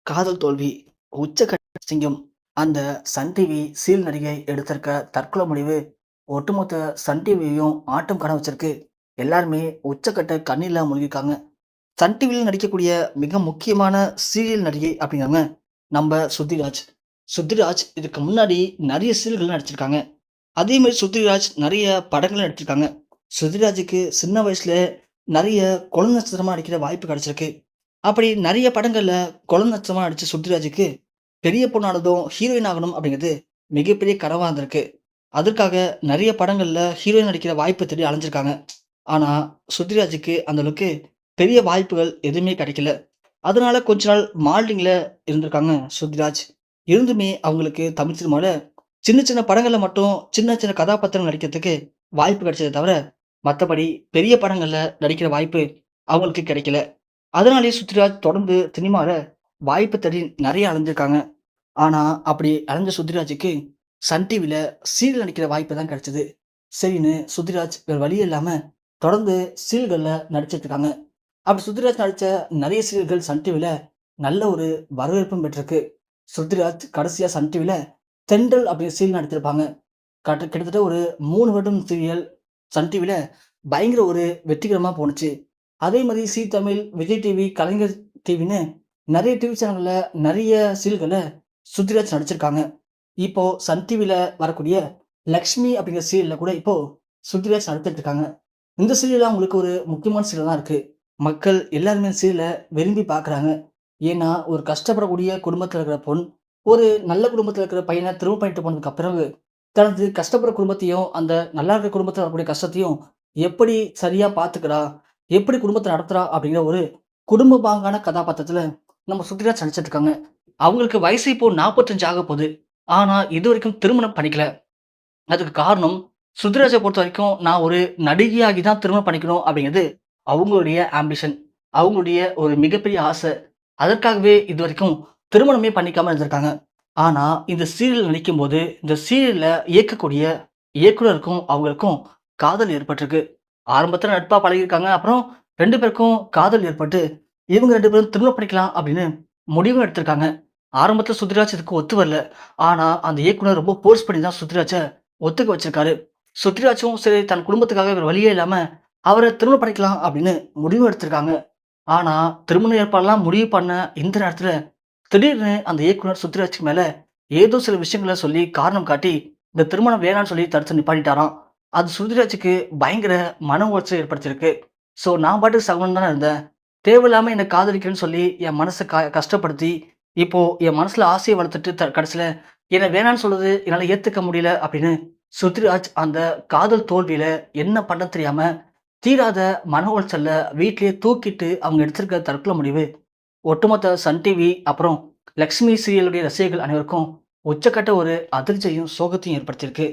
காதல் தோல்வி, உச்சக்கட்ட சிங்கம். அந்த சன் டிவி சீரியல் நடிகை எடுத்திருக்க தற்கொலை முடிவு, ஒட்டுமொத்த சன் டிவியையும் ஆட்டம் காண வச்சிருக்கு. எல்லாருமே உச்சக்கட்ட கண்ணீர்ல மூழ்கியிருக்காங்க. சன் டிவியில் நடிக்கக்கூடிய மிக முக்கியமான சீரியல் நடிகை அப்படிங்கிறவங்க நம்ம சுருதிராஜ். சுருதிராஜ் இதுக்கு முன்னாடி நிறைய சீரியல்கள் நடிச்சிருக்காங்க. அதே மாதிரி சுருதிராஜ் நிறைய படங்கள் நடிச்சிருக்காங்க. சுருதிராஜுக்கு சின்ன வயசுல நிறைய குழந்தை நட்சத்திரமா நடிக்கிற வாய்ப்பு கிடைச்சிருக்கு. அப்படி நெறைய படங்கள்ல குழந்தை நட்சத்திரமா நடிச்ச சுருதிராஜுக்கு, பெரிய பொண்ணானதும் ஹீரோயின் ஆகணும் அப்படிங்கிறது மிகப்பெரிய கனவா இருந்திருக்கு. அதற்காக நெறைய படங்கள்ல ஹீரோயின் நடிக்கிற வாய்ப்ப தேடி அலைஞ்சிருக்காங்க. ஆனா, சுருதிராஜுக்கு அந்த அளவுக்கு பெரிய வாய்ப்புகள் எதுவுமே கிடைக்கல. அதனால கொஞ்ச நாள் மாடலிங்ல இருந்திருக்காங்க சுருதிராஜ். இருந்துமே அவங்களுக்கு தமிழ் சினிமால சின்ன சின்ன படங்கள்ல மட்டும் சின்ன சின்ன கதாபாத்திரம் நடிக்கிறதுக்கு வாய்ப்பு கிடைச்சதே தவிர, மத்தபடி பெரிய படங்கள்ல நடிக்கிற வாய்ப்பு அவங்களுக்கு கிடைக்கல. அதனாலேயே சுத்திராஜ் தொடர்ந்து சினிமால வாய்ப்பு தேடி நெறைய அலைஞ்சிருக்காங்க. ஆனா, அப்படி அலைஞ்ச சுத்திராஜுக்கு சன் டிவில சீரியல் நடிக்கிற வாய்ப்பு தான் கிடைச்சது. சரின்னு சுத்திராஜ் வேற வழி இல்லாம தொடர்ந்து சீரியல்கள்ல நடிச்சிட்டு இருக்காங்க. அப்படி சுத்திராஜ் நடிச்ச நெறைய சீரியல்கள் சன் டிவில நல்ல ஒரு வரவேற்பும் பெற்றிருக்கு. சுத்திராஜ் கடைசியா சன் டிவில தென்றல் அப்படிங்கிற சீரியல் நடித்திருப்பாங்க. கிட்டத்தட்ட ஒரு 3 வருடம் சீரியல் சன் டிவில பயங்கர ஒரு வெற்றிகரமா போணுச்சு. அதே மாரி ஜீ தமிழ், விஜய் டிவி, கலைஞர் டிவின்னு நெறைய டிவி சேனல்ல நெறைய சீரியல்கள்ல சுருதிராஜ் நடிச்சிருக்காங்க. இப்போ சன் டிவில வரக்கூடிய லக்ஷ்மி அப்படிங்கிற சீரியல்ல கூட இப்போ சுருதிராஜ் நடித்துட்டு இருக்காங்க. இந்த சீரியல் அவங்களுக்கு ஒரு முக்கியமான சீரியலா இருக்கு. மக்கள் எல்லாருமே சீரியல விரும்பி பார்க்குறாங்க. ஏன்னா, ஒரு கஷ்டப்படக்கூடிய குடும்பத்தில இருக்கிற பொண், ஒரு நல்ல குடும்பத்தில இருக்கிற பையன திருமணம் பண்ணிட்டு போனதுக்கு பிறகு, தனது கஷ்டப்படுற குடும்பத்தையும், அந்த நல்லா இருக்கிற குடும்பத்தில வரக்கூடிய கஷ்டத்தையும் எப்படி சரியா பார்த்துக்கிறா? எப்படி குடும்பத்த நடத்துறா? அப்படிங்கிற ஒரு குடும்ப பாங்கான கதாபாத்திரத்தில நம்ம சுருதிராஜ் நடிச்சிட்டு இருக்காங்க. அவங்களுக்கு வயசு இப்போ 45 ஆகப்போது. ஆனா, இதுவரைக்கும் திருமணம் பண்ணிக்கல. அதுக்கு காரணம், சுருதிராஜ பொறுத்தவரைக்கும், நான் ஒரு நடிகையாகி தான் திருமணம் பண்ணிக்கணும் அப்படிங்கிறது அவங்களுடைய ஆம்பிஷன். அவங்களுடைய ஒரு மிகப்பெரிய ஆசை. அதற்காகவே இதுவரைக்கும் திருமணமே பண்ணிக்காம இருந்திருக்காங்க. ஆனா, இந்த சீரியல் நடிக்கும்போது, இந்த சீரியல்ல இயக்கக்கூடிய இயக்குனருக்கும், அவங்களுக்கும் காதல் ஏற்பட்டிருக்கு. ஆரம்பத்தில நட்பா பழகியிருக்காங்க. அப்புறம் 2 பேருக்கும் காதல் ஏற்பட்டு, இவங்க 2 பேரும் திருமணம் பண்ணிக்கலாம் அப்படின்னு முடிவும் எடுத்திருக்காங்க. ஆரம்பத்தில சுருதிராஜ் இதுக்கு ஒத்து வரல. ஆனா, அந்த இயக்குனர் ரொம்ப ஃபோர்ஸ் பண்ணி தான் சுருதிராஜ ஒத்துக்க வச்சிருக்காரு. சுருதிராஜும் சரி தன் குடும்பத்துக்காக வேற வழியே இல்லாம, அவர திருமணம் பண்ணிக்கலாம் அப்படின்னு முடிவும் எடுத்திருக்காங்க. ஆனா, திருமண ஏற்பாடுலாம் முடிவு பண்ண இந்த நேரத்தில, திடீர்னு அந்த இயக்குனர் சுருதிராஜ்க்கு மேல ஏதோ சில விஷயங்கள சொல்லி காரணம் காட்டி, இந்த திருமணம் வேணான்னு சொல்லி தடுத்து நிப்பாட்டிட்டாராம். அது சுருதிராஜுக்கு பயங்கர மன உளைச்சல் ஏற்படுத்தியிருக்கு. ஸோ நான் பாட்டுக்கு சகலன் தானே இருந்தேன். தேவையில்லாம என்ன காதலிக்கிறேன்னு சொல்லி என் மனச கஷ்டப்படுத்தி, இப்போ என் மனசுல ஆசைய வளர்த்துட்டு கடைசில என்ன வேணான்னு சொல்றது என்னால ஏத்துக்க முடியல அப்படின்னு சுருதிராஜ் அந்த காதல் தோல்வியில என்ன பண்ண தெரியாம, தீராத மன உளைச்சல்ல வீட்லயே தூக்கிட்டு அவங்க எடுத்திருக்க தற்கொலை முடிவு, ஒட்டுமொத்த சன் டிவி அப்புறம் லக்ஷ்மி சீரியலுடைய ரசிகர்கள் அனைவருக்கும் உச்சக்கட்ட ஒரு அதிர்ச்சியையும், சோகத்தையும் ஏற்படுத்தியிருக்கு.